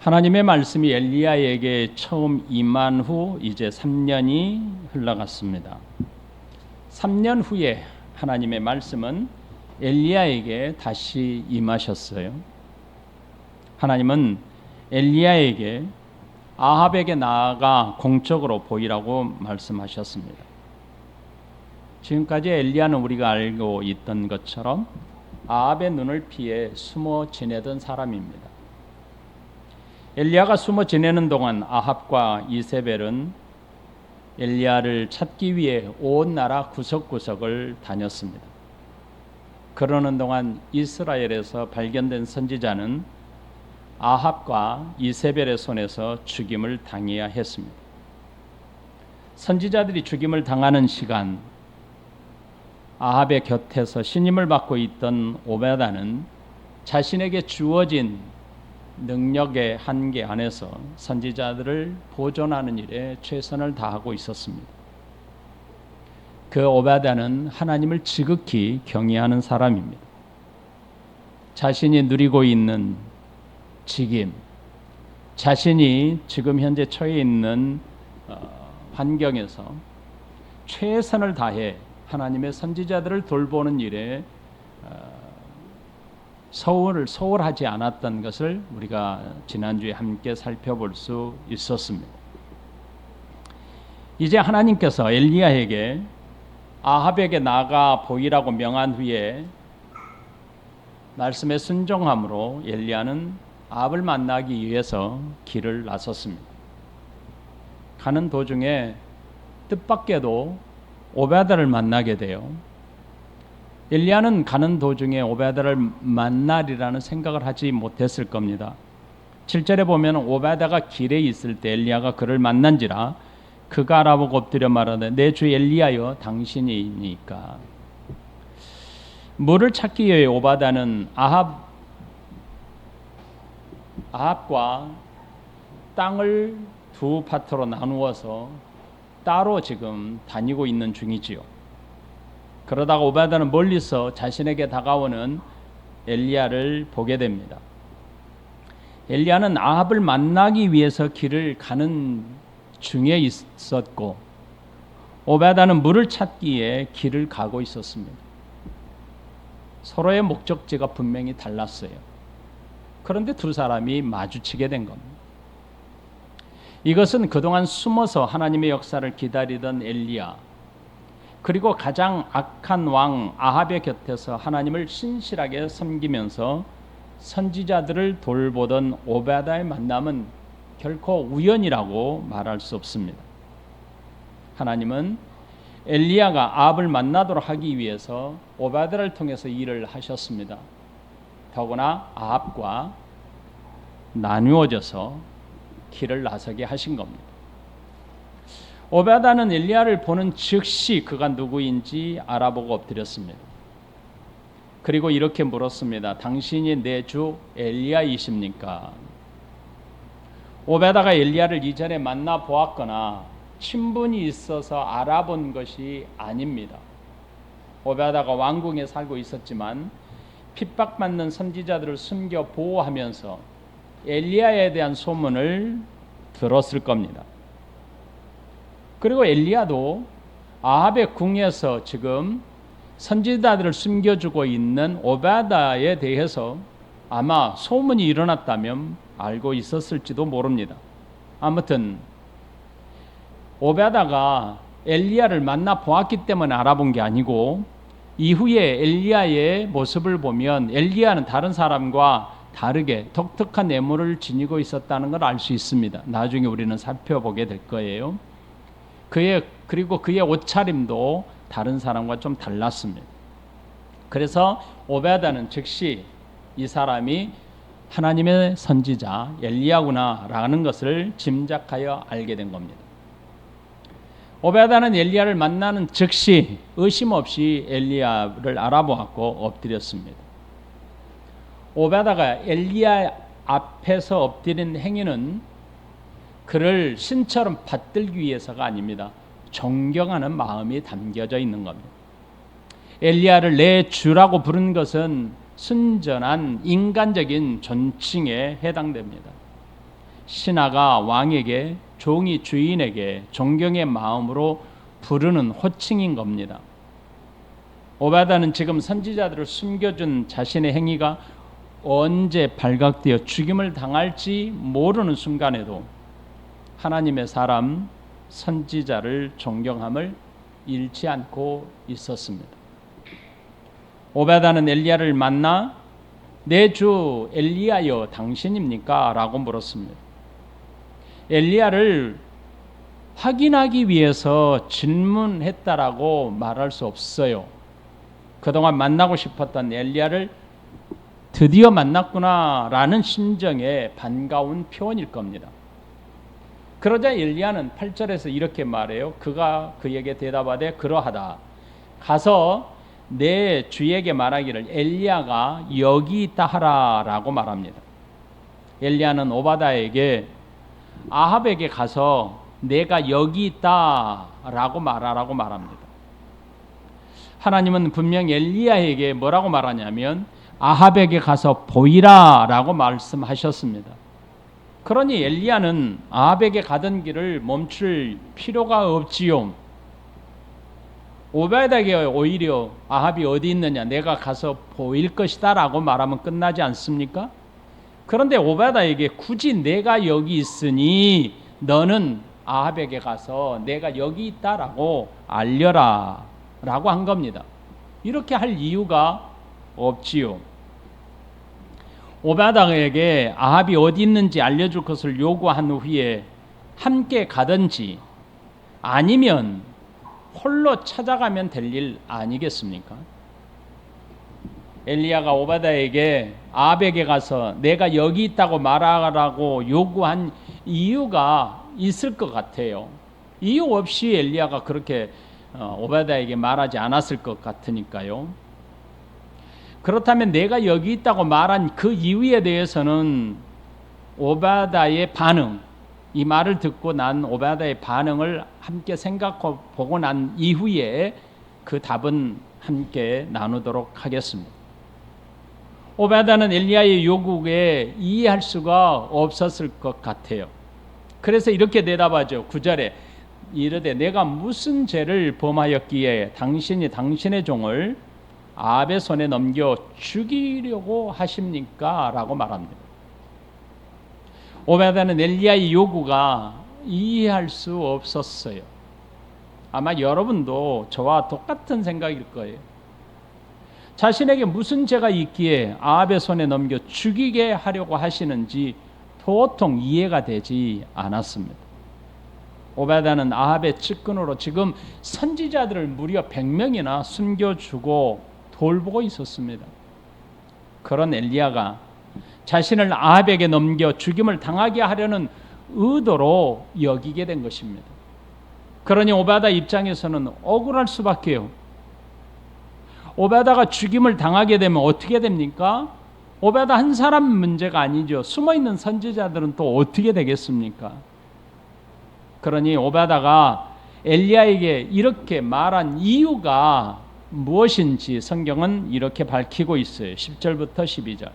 하나님의 말씀이 엘리야에게 처음 임한 후 이제 3년이 흘러갔습니다. 3년 후에 하나님의 말씀은 엘리야에게 다시 임하셨어요. 하나님은 엘리야에게 아합에게 나아가 공적으로 보이라고 말씀하셨습니다. 지금까지 엘리야는 우리가 알고 있던 것처럼 아합의 눈을 피해 숨어 지내던 사람입니다. 엘리야가 숨어 지내는 동안 아합과 이세벨은 엘리야를 찾기 위해 온 나라 구석구석을 다녔습니다. 그러는 동안 이스라엘에서 발견된 선지자는 아합과 이세벨의 손에서 죽임을 당해야 했습니다. 선지자들이 죽임을 당하는 시간, 아합의 곁에서 신임을 받고 있던 오베다는 자신에게 주어진 능력의 한계 안에서 선지자들을 보존하는 일에 최선을 다하고 있었습니다. 그 오베다는 하나님을 지극히 경외하는 사람입니다. 자신이 누리고 있는 직임, 자신이 지금 현재 처해 있는 환경에서 최선을 다해 하나님의 선지자들을 돌보는 일에 소홀하지 않았던 것을 우리가 지난주에 함께 살펴볼 수 있었습니다. 이제 하나님께서 엘리야에게 아합에게 나가 보이라고 명한 후에 말씀에 순종함으로 엘리야는 아합을 만나기 위해서 길을 나섰습니다. 가는 도중에 뜻밖에도 오베다를 만나게 돼요. 엘리야는 가는 도중에 오베다를 만나리라는 생각을 하지 못했을 겁니다. 7절에 보면 오베다가 길에 있을 때 엘리야가 그를 만난지라 그가 알아보고 엎드려 말하되 내 주 엘리야여 당신이니까. 물을 찾기 위해 오베다는 아합과 땅을 두 파트로 나누어서 따로 지금 다니고 있는 중이지요. 그러다가 오베다는 멀리서 자신에게 다가오는 엘리야를 보게 됩니다. 엘리야는 아합을 만나기 위해서 길을 가는 중에 있었고 오베다는 물을 찾기에 길을 가고 있었습니다. 서로의 목적지가 분명히 달랐어요. 그런데 두 사람이 마주치게 된 겁니다. 이것은 그동안 숨어서 하나님의 역사를 기다리던 엘리야, 그리고 가장 악한 왕 아합의 곁에서 하나님을 신실하게 섬기면서 선지자들을 돌보던 오베다의 만남은 결코 우연이라고 말할 수 없습니다. 하나님은 엘리야가 아합을 만나도록 하기 위해서 오베다를 통해서 일을 하셨습니다. 더구나 아합과 나누어져서 길을 나서게 하신 겁니다. 오베다는 엘리야를 보는 즉시 그가 누구인지 알아보고 엎드렸습니다. 그리고 이렇게 물었습니다. 당신이 내 주 엘리야이십니까? 오베다가 엘리야를 이전에 만나 보았거나 친분이 있어서 알아본 것이 아닙니다. 오베다가 왕궁에 살고 있었지만 핍박받는 선지자들을 숨겨 보호하면서 엘리야에 대한 소문을 들었을 겁니다. 그리고 엘리야도 아합의 궁에서 지금 선지자들을 숨겨주고 있는 오베다에 대해서 아마 소문이 일어났다면 알고 있었을지도 모릅니다. 아무튼 오베다가 엘리야를 만나 보았기 때문에 알아본 게 아니고 이후에 엘리야의 모습을 보면 엘리야는 다른 사람과 다르게 독특한 외모를 지니고 있었다는 걸 알 수 있습니다. 나중에 우리는 살펴보게 될 거예요. 그리고 그의 옷차림도 다른 사람과 좀 달랐습니다. 그래서 오베다는 즉시 이 사람이 하나님의 선지자 엘리야구나라는 것을 짐작하여 알게 된 겁니다. 오베다는 엘리야를 만나는 즉시 의심 없이 엘리야를 알아보았고 엎드렸습니다. 오베다가 엘리야 앞에서 엎드린 행위는 그를 신처럼 받들기 위해서가 아닙니다. 존경하는 마음이 담겨져 있는 겁니다. 엘리야를 내 주라고 부른 것은 순전한 인간적인 존칭에 해당됩니다. 신하가 왕에게, 종이 주인에게 존경의 마음으로 부르는 호칭인 겁니다. 오바다는 지금 선지자들을 숨겨준 자신의 행위가 언제 발각되어 죽임을 당할지 모르는 순간에도 하나님의 사람 선지자를 존경함을 잃지 않고 있었습니다. 오바다는 엘리야를 만나 내 주 엘리야여 당신입니까? 라고 물었습니다. 엘리야를 확인하기 위해서 질문했다라고 말할 수 없어요. 그동안 만나고 싶었던 엘리야를 드디어 만났구나라는 심정의 반가운 표현일 겁니다. 그러자 엘리야는 8절에서 이렇게 말해요. 그가 그에게 대답하되 그러하다. 가서 내 주에게 말하기를 엘리야가 여기 있다 하라라고 말합니다. 엘리야는 오바다에게 아합에게 가서 내가 여기 있다라고 말하라고 말합니다. 하나님은 분명 엘리야에게 뭐라고 말하냐면 아합에게 가서 보이라라고 말씀하셨습니다. 그러니 엘리야는 아합에게 가던 길을 멈출 필요가 없지요. 오바다에게 오히려 아합이 어디 있느냐 내가 가서 보일 것이다 라고 말하면 끝나지 않습니까? 그런데 오바다에게 굳이 내가 여기 있으니 너는 아합에게 가서 내가 여기 있다라고 알려라 라고 한 겁니다. 이렇게 할 이유가 없지요. 오바다에게 아합이 어디 있는지 알려줄 것을 요구한 후에 함께 가든지 아니면 홀로 찾아가면 될 일 아니겠습니까? 엘리야가 오바다에게 아합에게 가서 내가 여기 있다고 말하라고 요구한 이유가 있을 것 같아요. 이유 없이 엘리야가 그렇게 오바다에게 말하지 않았을 것 같으니까요. 그렇다면 내가 여기 있다고 말한 그 이유에 대해서는 오바다의 반응, 이 말을 듣고 난 오바다의 반응을 함께 생각해 보고 난 이후에 그 답은 함께 나누도록 하겠습니다. 오바다는 엘리야의 요구에 이해할 수가 없었을 것 같아요. 그래서 이렇게 대답하죠. 9절에 이르되 내가 무슨 죄를 범하였기에 당신이 당신의 종을 아합의 손에 넘겨 죽이려고 하십니까? 라고 말합니다. 오바다는 엘리야의 요구가 이해할 수 없었어요. 아마 여러분도 저와 똑같은 생각일 거예요. 자신에게 무슨 죄가 있기에 아합의 손에 넘겨 죽이게 하려고 하시는지 도통 이해가 되지 않았습니다. 오바다는 아합의 측근으로 지금 선지자들을 무려 100명이나 숨겨주고 돌보고 있었습니다. 그런 엘리야가 자신을 아합에게 넘겨 죽임을 당하게 하려는 의도로 여기게 된 것입니다. 그러니 오바다 입장에서는 억울할 수밖에요. 오바다가 죽임을 당하게 되면 어떻게 됩니까? 오바다 한 사람 문제가 아니죠. 숨어있는 선지자들은 또 어떻게 되겠습니까? 그러니 오바다가 엘리야에게 이렇게 말한 이유가 무엇인지 성경은 이렇게 밝히고 있어요. 10절부터 12절.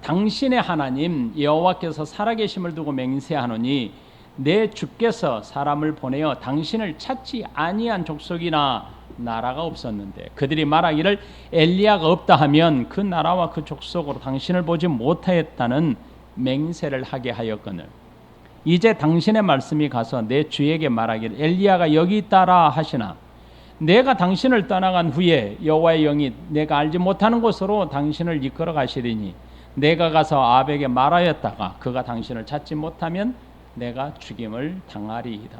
당신의 하나님 여호와께서 살아계심을 두고 맹세하노니 내 주께서 사람을 보내어 당신을 찾지 아니한 족속이나 나라가 없었는데 그들이 말하기를 엘리야가 없다 하면 그 나라와 그 족속으로 당신을 보지 못하였다는 맹세를 하게 하였거늘 이제 당신의 말씀이 가서 내 주에게 말하기를 엘리야가 여기 있다라 하시나 내가 당신을 떠나간 후에 여호와의 영이 내가 알지 못하는 곳으로 당신을 이끌어 가시리니 내가 가서 아합에게 말하였다가 그가 당신을 찾지 못하면 내가 죽임을 당하리이다.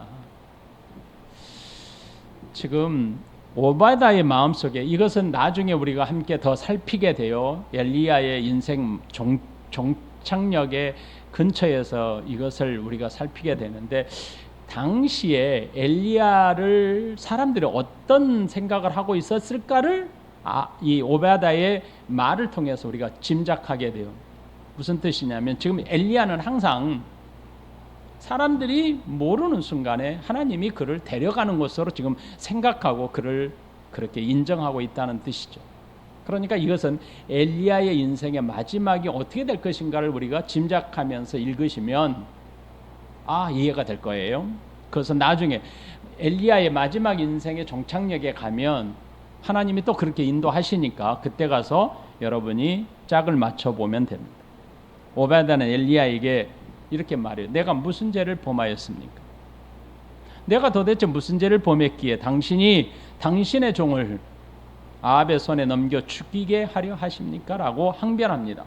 지금 오바다의 마음속에 이것은 나중에 우리가 함께 더 살피게 돼요. 엘리야의 인생 종착역의 근처에서 이것을 우리가 살피게 되는데 당시에 엘리야를 사람들이 어떤 생각을 하고 있었을까를 이 오바다의 말을 통해서 우리가 짐작하게 돼요. 무슨 뜻이냐면 지금 엘리야는 항상 사람들이 모르는 순간에 하나님이 그를 데려가는 것으로 지금 생각하고 그를 그렇게 인정하고 있다는 뜻이죠. 그러니까 이것은 엘리야의 인생의 마지막이 어떻게 될 것인가를 우리가 짐작하면서 읽으시면 이해가 될 거예요. 그래서 나중에 엘리야의 마지막 인생의 종착역에 가면 하나님이 또 그렇게 인도하시니까 그때 가서 여러분이 짝을 맞춰보면 됩니다. 오베드는 엘리야에게 이렇게 말해요. 내가 무슨 죄를 범하였습니까? 내가 도대체 무슨 죄를 범했기에 당신이 당신의 종을 아합의 손에 넘겨 죽이게 하려 하십니까? 라고 항변합니다.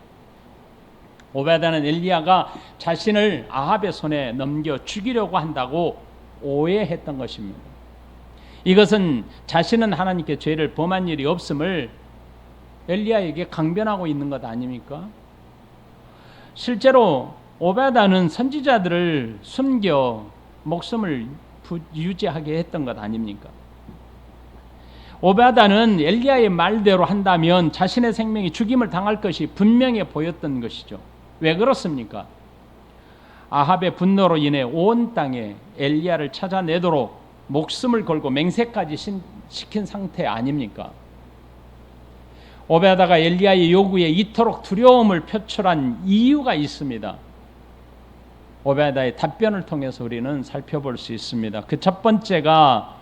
오베드는 엘리야가 자신을 아합의 손에 넘겨 죽이려고 한다고 오해했던 것입니다. 이것은 자신은 하나님께 죄를 범한 일이 없음을 엘리야에게 강변하고 있는 것 아닙니까? 실제로 오베드는 선지자들을 숨겨 목숨을 유지하게 했던 것 아닙니까? 오베드는 엘리야의 말대로 한다면 자신의 생명이 죽임을 당할 것이 분명해 보였던 것이죠. 왜 그렇습니까? 아합의 분노로 인해 온 땅에 엘리야를 찾아내도록 목숨을 걸고 맹세까지 시킨 상태 아닙니까? 오베드가 엘리야의 요구에 이토록 두려움을 표출한 이유가 있습니다. 오베드의 답변을 통해서 우리는 살펴볼 수 있습니다. 그 첫 번째가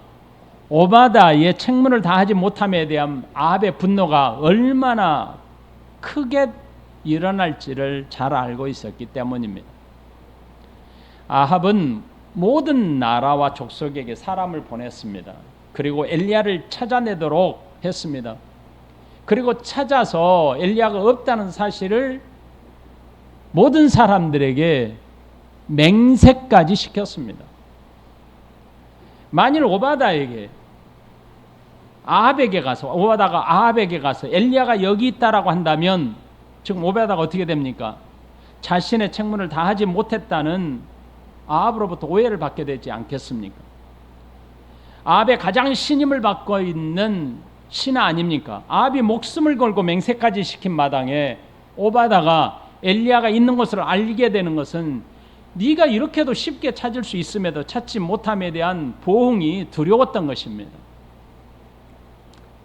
오베드의 책문을 다하지 못함에 대한 아합의 분노가 얼마나 크게 일어날지를 잘 알고 있었기 때문입니다. 아합은 모든 나라와 족속에게 사람을 보냈습니다. 그리고 엘리야를 찾아내도록 했습니다. 그리고 찾아서 엘리야가 없다는 사실을 모든 사람들에게 맹세까지 시켰습니다. 만일 오베드가 아합에게 가서 엘리야가 여기 있다라고 한다면 지금 오베드가 어떻게 됩니까? 자신의 책문을 다하지 못했다는 아합으로부터 오해를 받게 되지 않겠습니까? 아합의 가장 신임을 받고 있는 신하 아닙니까? 아합이 목숨을 걸고 맹세까지 시킨 마당에 오베드가 엘리야가 있는 것을 알게 되는 것은 네가 이렇게도 쉽게 찾을 수 있음에도 찾지 못함에 대한 보응이 두려웠던 것입니다.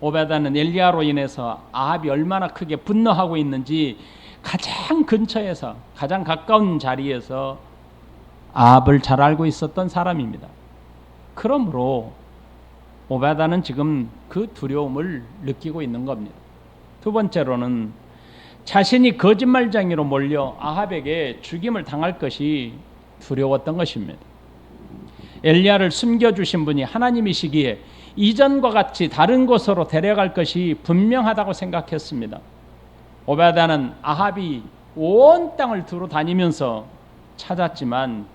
오베드는 엘리야로 인해서 아합이 얼마나 크게 분노하고 있는지 가장 근처에서 가장 가까운 자리에서 아합을 잘 알고 있었던 사람입니다. 그러므로 오베드는 지금 그 두려움을 느끼고 있는 겁니다. 두 번째로는 자신이 거짓말쟁이로 몰려 아합에게 죽임을 당할 것이 두려웠던 것입니다. 엘리야를 숨겨주신 분이 하나님이시기에 이전과 같이 다른 곳으로 데려갈 것이 분명하다고 생각했습니다. 오베드는 아합이 온 땅을 두루 다니면서 찾았지만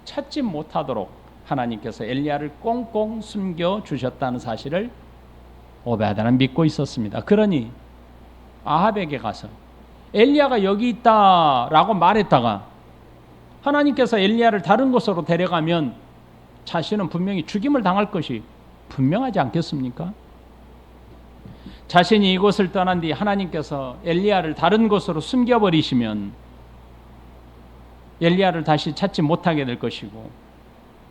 찾지 못하도록 하나님께서 엘리야를 꽁꽁 숨겨주셨다는 사실을 오베드는 믿고 있었습니다. 그러니 아합에게 가서 엘리야가 여기 있다라고 말했다가 하나님께서 엘리야를 다른 곳으로 데려가면 자신은 분명히 죽임을 당할 것이 분명하지 않겠습니까? 자신이 이곳을 떠난 뒤 하나님께서 엘리야를 다른 곳으로 숨겨버리시면 엘리야를 다시 찾지 못하게 될 것이고,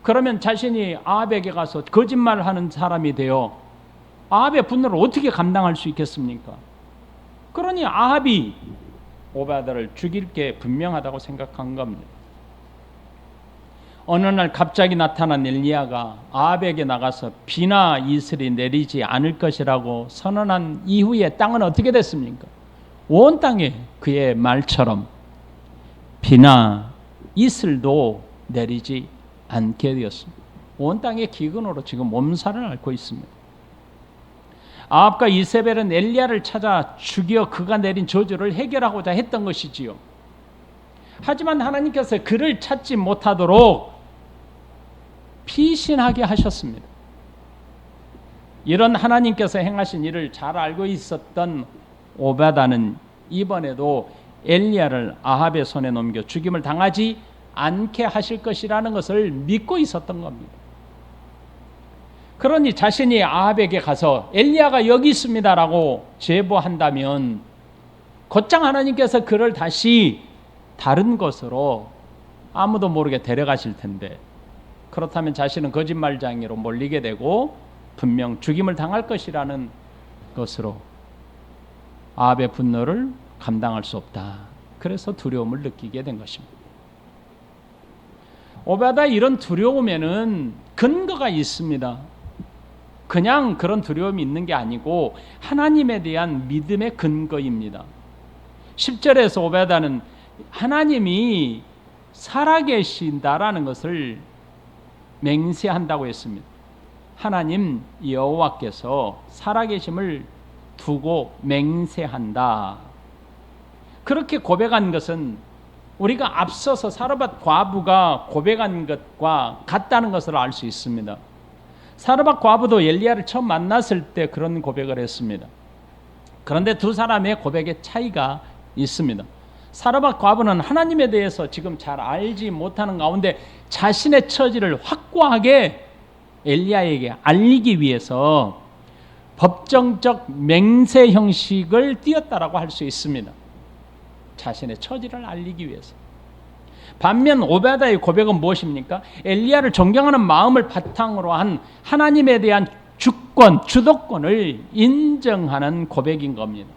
그러면 자신이 아합에게 가서 거짓말을 하는 사람이 되어 아합의 분노를 어떻게 감당할 수 있겠습니까? 그러니 아합이 오베드를 죽일 게 분명하다고 생각한 겁니다. 어느 날 갑자기 나타난 엘리야가 아합에게 나가서 비나 이슬이 내리지 않을 것이라고 선언한 이후에 땅은 어떻게 됐습니까? 온 땅에 그의 말처럼 비나 이슬도 내리지 않게 되었습니다. 온 땅의 기근으로 지금 몸살을 앓고 있습니다. 아합과 이세벨은 엘리야를 찾아 죽여 그가 내린 저주를 해결하고자 했던 것이지요. 하지만 하나님께서 그를 찾지 못하도록 피신하게 하셨습니다. 이런 하나님께서 행하신 일을 잘 알고 있었던 오베드는 이번에도 엘리야를 아합의 손에 넘겨 죽임을 당하지 않게 하실 것이라는 것을 믿고 있었던 겁니다. 그러니 자신이 아합에게 가서 엘리야가 여기 있습니다라고 제보한다면 곧장 하나님께서 그를 다시 다른 곳으로 아무도 모르게 데려가실 텐데, 그렇다면 자신은 거짓말쟁이로 몰리게 되고 분명 죽임을 당할 것이라는 것으로 아합의 분노를 감당할 수 없다. 그래서 두려움을 느끼게 된 것입니다. 오베아다의 이런 두려움에는 근거가 있습니다. 그냥 그런 두려움이 있는 게 아니고 하나님에 대한 믿음의 근거입니다. 10절에서 오베아다는 하나님이 살아계신다라는 것을 맹세한다고 했습니다. 하나님 여호와께서 살아계심을 두고 맹세한다. 그렇게 고백한 것은 우리가 앞서서 사르밧 과부가 고백한 것과 같다는 것을 알 수 있습니다. 사르밧 과부도 엘리야를 처음 만났을 때 그런 고백을 했습니다. 그런데 두 사람의 고백의 차이가 있습니다. 사르밧 과부는 하나님에 대해서 지금 잘 알지 못하는 가운데 자신의 처지를 확고하게 엘리야에게 알리기 위해서 법정적 맹세 형식을 띄었다라고 할 수 있습니다. 자신의 처지를 알리기 위해서. 반면 오베아다의 고백은 무엇입니까? 엘리야를 존경하는 마음을 바탕으로 한 하나님에 대한 주권, 주도권을 인정하는 고백인 겁니다.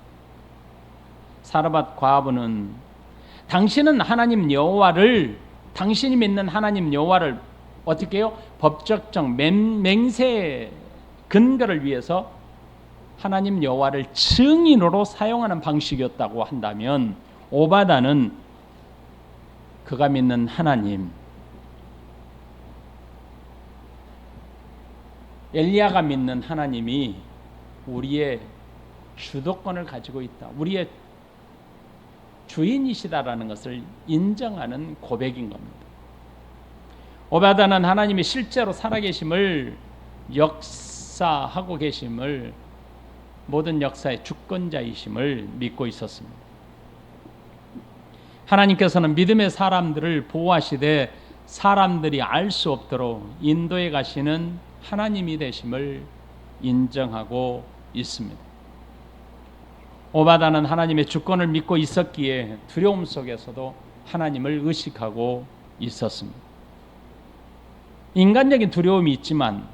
사르밧 과부는 당신은 하나님 여호와를, 당신이 믿는 하나님 여호와를 어떻게 해요? 법적적 맹세 근거를 위해서 하나님 여호와를 증인으로 사용하는 방식이었다고 한다면, 오바다는 그가 믿는 하나님, 엘리야가 믿는 하나님이 우리의 주도권을 가지고 있다, 우리의 주인이시다라는 것을 인정하는 고백인 겁니다. 오바다는 하나님이 실제로 살아계심을, 역사하고 계심을, 모든 역사의 주권자이심을 믿고 있었습니다. 하나님께서는 믿음의 사람들을 보호하시되 사람들이 알 수 없도록 인도해 가시는 하나님이 되심을 인정하고 있습니다. 오바다는 하나님의 주권을 믿고 있었기에 두려움 속에서도 하나님을 의식하고 있었습니다. 인간적인 두려움이 있지만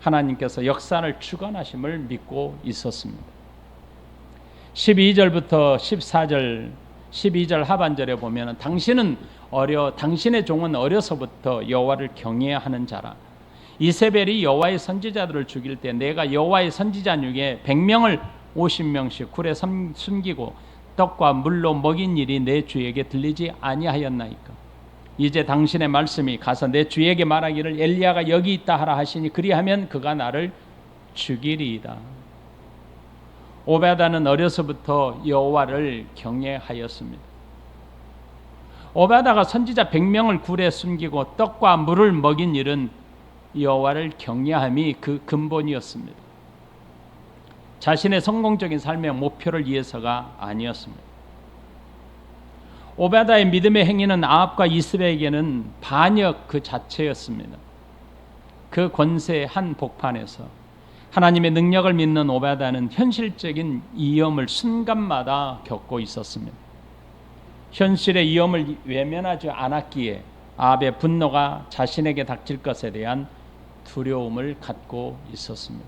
하나님께서 역사를 주관하심을 믿고 있었습니다. 12절부터 14절, 12절 하반절에 보면 당신의 종은 어려서부터 여호와를 경외하는 자라. 이세벨이 여호와의 선지자들을 죽일 때 내가 여호와의 선지자 중에 100명을 50명씩 굴에 숨기고 떡과 물로 먹인 일이 내 주에게 들리지 아니하였나이까. 이제 당신의 말씀이 가서 내 주에게 말하기를 엘리야가 여기 있다 하라 하시니 그리하면 그가 나를 죽이리이다. 오베아다는 어려서부터 여호와를 경외하였습니다. 오베아다가 선지자 100명을 굴에 숨기고 떡과 물을 먹인 일은 여호와를 경외함이 그 근본이었습니다. 자신의 성공적인 삶의 목표를 위해서가 아니었습니다. 오베아다의 믿음의 행위는 아합과 이스라엘에게는 반역 그 자체였습니다. 그 권세의 한 복판에서 하나님의 능력을 믿는 오베아다는 현실적인 위험을 순간마다 겪고 있었습니다. 현실의 위험을 외면하지 않았기에 아합의 분노가 자신에게 닥칠 것에 대한 두려움을 갖고 있었습니다.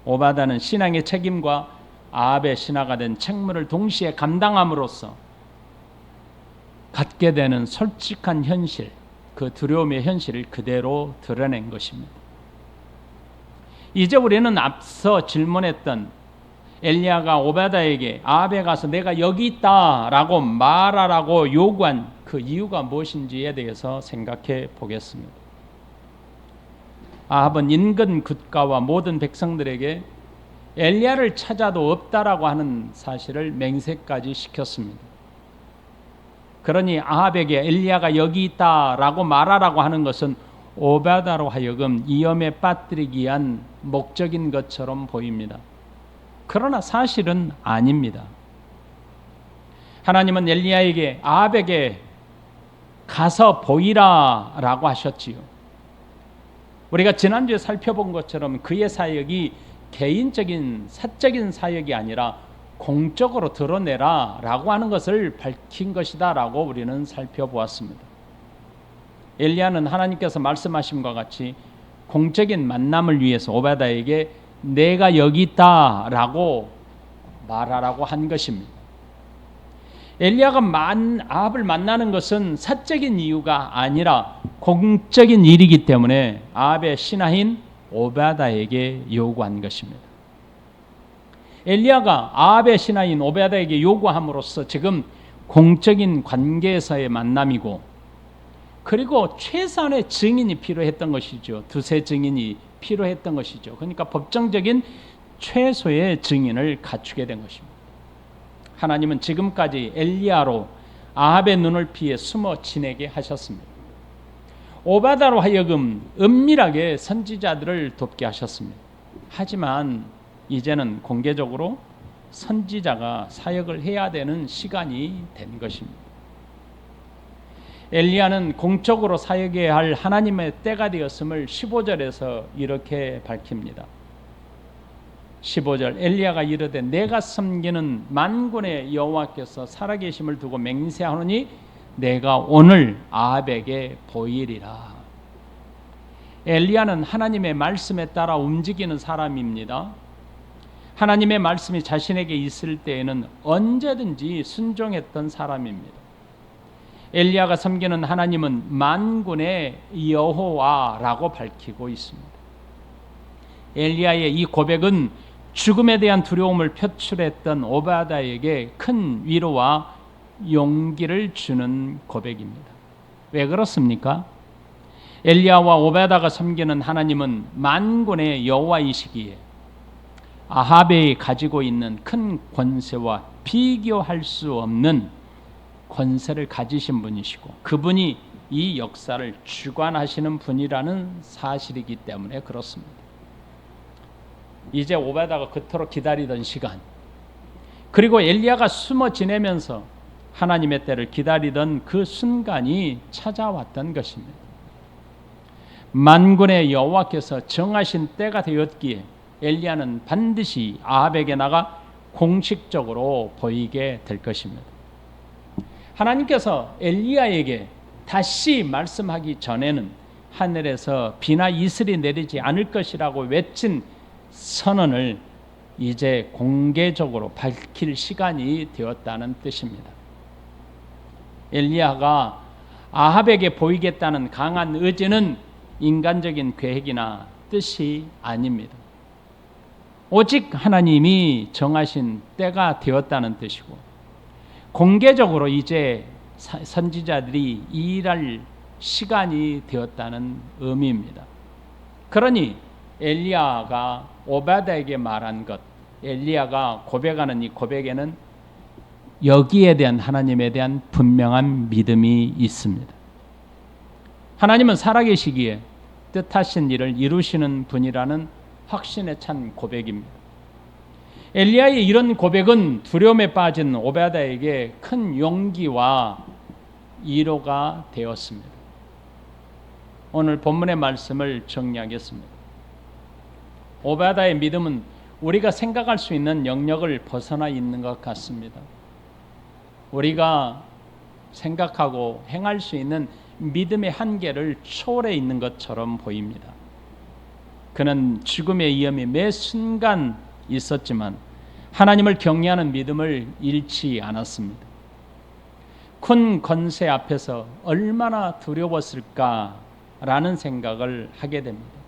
오베아다는 신앙의 책임과 아합의 신하가 된 책무를 동시에 감당함으로써 갖게 되는 솔직한 현실, 그 두려움의 현실을 그대로 드러낸 것입니다. 이제 우리는 앞서 질문했던 엘리야가 오베아다에게 아합에 가서 내가 여기 있다라고 말하라고 요구한 그 이유가 무엇인지에 대해서 생각해 보겠습니다. 아합은 인근 굿가와 모든 백성들에게 엘리야를 찾아도 없다라고 하는 사실을 맹세까지 시켰습니다. 그러니 아합에게 엘리야가 여기 있다라고 말하라고 하는 것은 오베아다로 하여금 위험에 빠뜨리기 위한 목적인 것처럼 보입니다. 그러나 사실은 아닙니다. 하나님은 엘리야에게 아합에게 가서 보이라라고 하셨지요. 우리가 지난주에 살펴본 것처럼 그의 사역이 개인적인 사적인 사역이 아니라 공적으로 드러내라 라고 하는 것을 밝힌 것이다 라고 우리는 살펴보았습니다. 엘리야는 하나님께서 말씀하심과 같이 공적인 만남을 위해서 오베아다에게 내가 여기 있다 라고 말하라고 한 것입니다. 엘리야가 아합을 만나는 것은 사적인 이유가 아니라 공적인 일이기 때문에 아합의 신하인 오베아다에게 요구한 것입니다. 엘리야가 아합의 신하인 오베아다에게 요구함으로써 지금 공적인 관계에서의 만남이고, 그리고 최소한의 증인이 필요했던 것이죠. 두세 증인이 필요했던 것이죠. 그러니까 법정적인 최소의 증인을 갖추게 된 것입니다. 하나님은 지금까지 엘리야로 아합의 눈을 피해 숨어 지내게 하셨습니다. 오바다로 하여금 은밀하게 선지자들을 돕게 하셨습니다. 하지만 이제는 공개적으로 선지자가 사역을 해야 되는 시간이 된 것입니다. 엘리야는 공적으로 사역해야 할 하나님의 때가 되었음을 15절에서 이렇게 밝힙니다. 15절, 엘리야가 이르되 내가 섬기는 만군의 여호와께서 살아계심을 두고 맹세하노니 내가 오늘 아합에게 보이리라. 엘리야는 하나님의 말씀에 따라 움직이는 사람입니다. 하나님의 말씀이 자신에게 있을 때에는 언제든지 순종했던 사람입니다. 엘리야가 섬기는 하나님은 만군의 여호와라고 밝히고 있습니다. 엘리야의 이 고백은 죽음에 대한 두려움을 표출했던 오바다에게 큰 위로와 용기를 주는 고백입니다. 왜 그렇습니까? 엘리야와 오바다가 섬기는 하나님은 만군의 여호와이시기에 아합이 가지고 있는 큰 권세와 비교할 수 없는 권세를 가지신 분이시고, 그분이 이 역사를 주관하시는 분이라는 사실이기 때문에 그렇습니다. 이제 오바다가 그토록 기다리던 시간, 그리고 엘리야가 숨어 지내면서 하나님의 때를 기다리던 그 순간이 찾아왔던 것입니다. 만군의 여호와께서 정하신 때가 되었기에 엘리야는 반드시 아합에게 나가 공식적으로 보이게 될 것입니다. 하나님께서 엘리야에게 다시 말씀하기 전에는 하늘에서 비나 이슬이 내리지 않을 것이라고 외친 선언을 이제 공개적으로 밝힐 시간이 되었다는 뜻입니다. 엘리야가 아합에게 보이겠다는 강한 의지는 인간적인 계획이나 뜻이 아닙니다. 오직 하나님이 정하신 때가 되었다는 뜻이고, 공개적으로 이제 선지자들이 일할 시간이 되었다는 의미입니다. 그러니 엘리야가 오바다에게 말한 것, 엘리야가 고백하는 이 고백에는 여기에 대한 하나님에 대한 분명한 믿음이 있습니다. 하나님은 살아계시기에 뜻하신 일을 이루시는 분이라는 확신에 찬 고백입니다. 엘리야의 이런 고백은 두려움에 빠진 오바다에게 큰 용기와 위로가 되었습니다. 오늘 본문의 말씀을 정리하겠습니다. 오바다의 믿음은 우리가 생각할 수 있는 영역을 벗어나 있는 것 같습니다. 우리가 생각하고 행할 수 있는 믿음의 한계를 초월해 있는 것처럼 보입니다. 그는 죽음의 위험이 매 순간 있었지만 하나님을 경외하는 믿음을 잃지 않았습니다. 큰 권세 앞에서 얼마나 두려웠을까라는 생각을 하게 됩니다.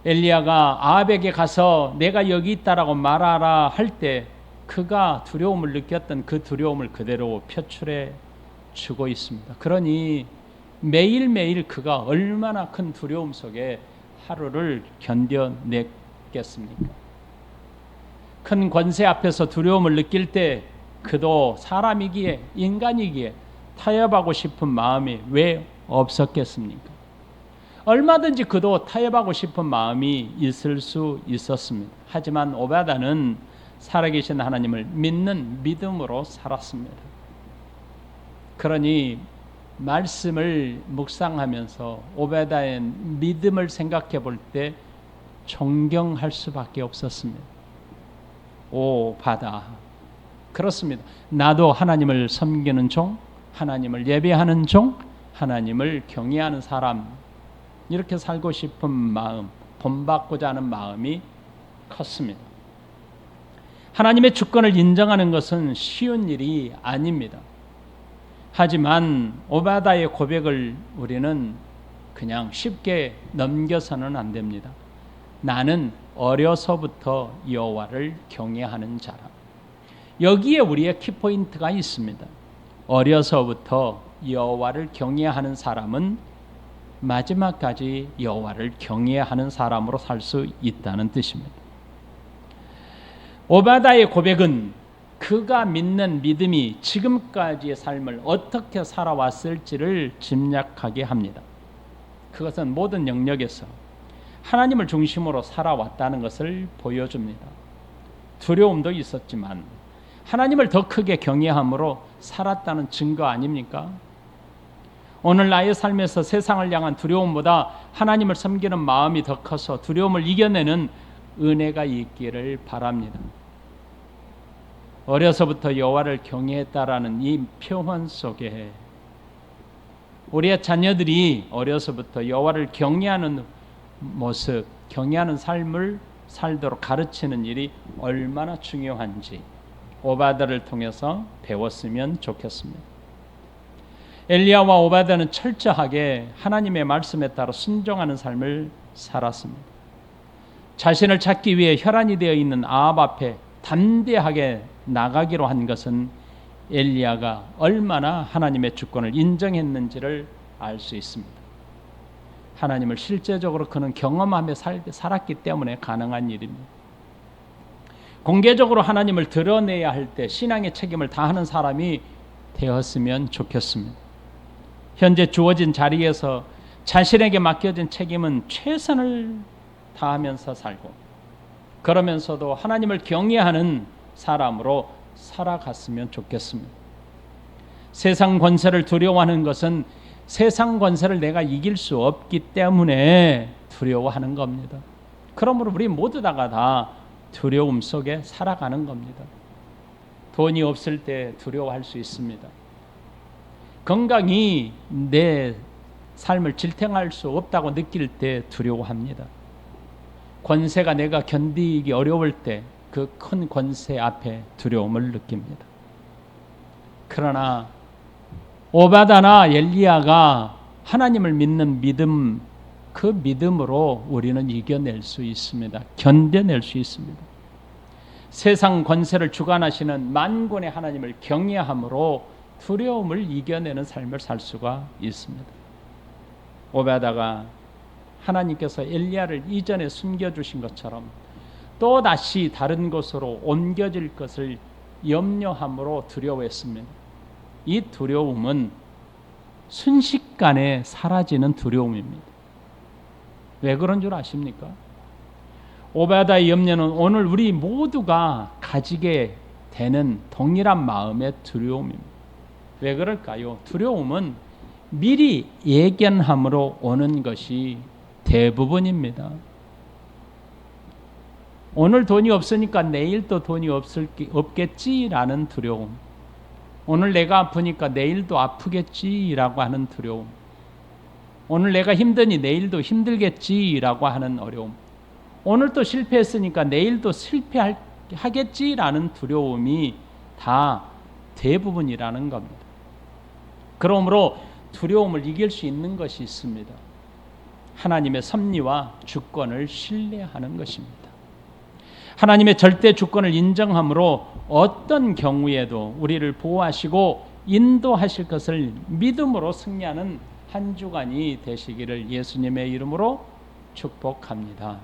엘리야가 아합에게 가서 내가 여기 있다라고 말하라 할 때 그가 두려움을 느꼈던 그 두려움을 그대로 표출해 주고 있습니다. 그러니 매일매일 그가 얼마나 큰 두려움 속에 하루를 견뎌냈겠습니까? 큰 권세 앞에서 두려움을 느낄 때 그도 사람이기에, 인간이기에 타협하고 싶은 마음이 왜 없었겠습니까? 얼마든지 그도 타협하고 싶은 마음이 있을 수 있었습니다. 하지만 오바다는 살아계신 하나님을 믿는 믿음으로 살았습니다. 그러니 말씀을 묵상하면서 오바다의 믿음을 생각해 볼 때 존경할 수밖에 없었습니다. 오바다, 그렇습니다. 나도 하나님을 섬기는 종, 하나님을 예배하는 종, 하나님을 경외하는 사람, 이렇게 살고 싶은 마음, 본받고자 하는 마음이 컸습니다. 하나님의 주권을 인정하는 것은 쉬운 일이 아닙니다. 하지만 오바다의 고백을 우리는 그냥 쉽게 넘겨서는 안 됩니다. 나는 어려서부터 여호와를 경외하는 자라. 여기에 우리의 키포인트가 있습니다. 어려서부터 여호와를 경외하는 사람은 마지막까지 여호와를 경외하는 사람으로 살 수 있다는 뜻입니다. 오바다의 고백은 그가 믿는 믿음이 지금까지의 삶을 어떻게 살아왔을지를 짐작하게 합니다. 그것은 모든 영역에서 하나님을 중심으로 살아왔다는 것을 보여줍니다. 두려움도 있었지만 하나님을 더 크게 경외함으로 살았다는 증거 아닙니까? 오늘 나의 삶에서 세상을 향한 두려움보다 하나님을 섬기는 마음이 더 커서 두려움을 이겨내는 은혜가 있기를 바랍니다. 어려서부터 여호와를 경외했다라는 이 표현 속에 우리의 자녀들이 어려서부터 여호와를 경외하는 모습, 경외하는 삶을 살도록 가르치는 일이 얼마나 중요한지 오바다를 통해서 배웠으면 좋겠습니다. 엘리야와 오바다는 철저하게 하나님의 말씀에 따라 순종하는 삶을 살았습니다. 자신을 찾기 위해 혈안이 되어 있는 아합 앞에 담대하게 나가기로 한 것은 엘리야가 얼마나 하나님의 주권을 인정했는지를 알 수 있습니다. 하나님을 실제적으로 그는 경험하며 살았기 때문에 가능한 일입니다. 공개적으로 하나님을 드러내야 할 때 신앙의 책임을 다하는 사람이 되었으면 좋겠습니다. 현재 주어진 자리에서 자신에게 맡겨진 책임은 최선을 다하면서 살고 그러면서도 하나님을 경외하는 사람으로 살아갔으면 좋겠습니다. 세상 권세를 두려워하는 것은 세상 권세를 내가 이길 수 없기 때문에 두려워하는 겁니다. 그러므로 우리 모두 다 두려움 속에 살아가는 겁니다. 돈이 없을 때 두려워할 수 있습니다. 건강이 내 삶을 지탱할 수 없다고 느낄 때 두려워합니다. 권세가 내가 견디기 어려울 때 그 큰 권세 앞에 두려움을 느낍니다. 그러나 오바다나 엘리야가 하나님을 믿는 믿음, 그 믿음으로 우리는 이겨낼 수 있습니다. 견뎌낼 수 있습니다. 세상 권세를 주관하시는 만군의 하나님을 경외함으로 두려움을 이겨내는 삶을 살 수가 있습니다. 오바다가 하나님께서 엘리야를 이전에 숨겨주신 것처럼 또 다시 다른 곳으로 옮겨질 것을 염려함으로 두려워했습니다. 이 두려움은 순식간에 사라지는 두려움입니다. 왜 그런 줄 아십니까? 오바다의 염려는 오늘 우리 모두가 가지게 되는 동일한 마음의 두려움입니다. 왜 그럴까요? 두려움은 미리 예견함으로 오는 것이 대부분입니다. 오늘 돈이 없으니까 내일 또 돈이 없겠지라는 두려움. 오늘 내가 아프니까 내일도 아프겠지라고 하는 두려움. 오늘 내가 힘드니 내일도 힘들겠지라고 하는 어려움. 오늘 또 실패했으니까 내일도 실패하겠지라는 두려움이 다 대부분이라는 겁니다. 그러므로 두려움을 이길 수 있는 것이 있습니다. 하나님의 섭리와 주권을 신뢰하는 것입니다. 하나님의 절대 주권을 인정함으로 어떤 경우에도 우리를 보호하시고 인도하실 것을 믿음으로 승리하는 한 주간이 되시기를 예수님의 이름으로 축복합니다.